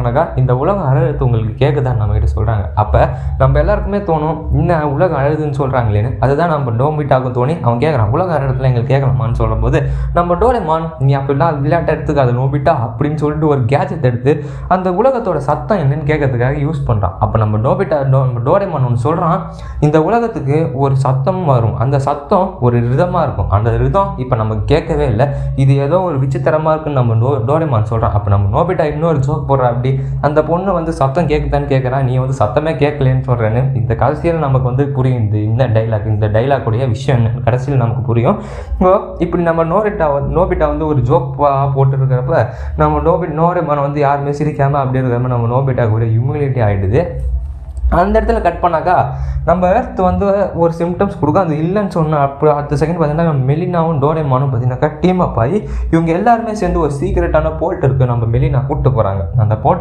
சொல்கிறாங்கனாக்கா, இந்த உலகம் அழுது உங்களுக்கு கேட்குதான்னு நம்மகிட்ட சொல்கிறாங்க. அப்போ நம்ம எல்லாருக்குமே தோணும், இன்னும் உலகம் அழுதுன்னு சொல்கிறாங்களேன்னு. அதுதான் நம்ம நோபிட்டாவுக்கு தோணி அவன் கேட்குறான், உலக அழுதத்தில் எங்களுக்கு கேட்கலாமான்னு சொல்லும்போது, நம்ம டோரேமான் நீ அப்படிலாம் விளையாட்டை எடுத்துக்காது நோபிட்டா அப்படின்னு சொல்லிட்டு ஒரு கேஜெட் எடுத்து அந்த உலகத்தோட சத்தம் என்னன்னு கேட்கறதுக்காக யூஸ் பண்ணுறான். அப்போ நம்ம நம்ம டோரேமான் ஒன்று சொல்கிறான், இந்த உலகத்துக்கு ஒரு சத்தம் வரும், அந்த சத்தம் ஒரு ரிதமாக இருக்கும், அந்த ரிதம் இப்போ நமக்கு கேட்கவே இல்லை, இது ஏதோ ஒரு விசித்திரமாக இருக்குன்னு நம்ம டோரேமான் சொல்கிறான். அப்போ நம்ம நோபிட்டா இன்னொரு ஜோக் போடுறா, அப்படி அந்த பொண்ணு வந்து சத்தம் கேட்குதான்னு கேட்குறான், நீ வந்து சத்தமே கேட்கலன்னு சொல்கிறேன்னு. இந்த கடைசியில் நமக்கு வந்து புரியும் இந்த டைலாக்குடைய விஷயம் என்னன்னு கடைசியில் நமக்கு புரியும். இப்படி நம்ம நோபிட்டா வந்து ஒரு ஜோக் போட்டுருக்கிறப்ப நம்ம டோரேமான் வந்து யாருமே சிரிக்காமல் அப்படி இருக்கிறப்ப நம்ம நோபிட்டாவுக்கு ஒரு ஹியூமிலிட்டி ஆகிடுது. அந்த இடத்துல கட் பண்ணாக்கா நம்ம எர்த் வந்து ஒரு சிம்டம்ஸ் கொடுக்கும், அது இல்லைன்னு சொன்னால் அப்போ அடுத்த செகண்ட் பார்த்தீங்கன்னா மெலினாவும் டோரேமானும் பார்த்தீங்கன்னாக்கா டீம் அப் ஆகி இவங்க எல்லாருமே சேர்ந்து ஒரு சீக்ரெட்டான போர்ட் இருக்குது, நம்ம மெலினா கூப்பிட்டு போகிறாங்க. அந்த போர்ட்டை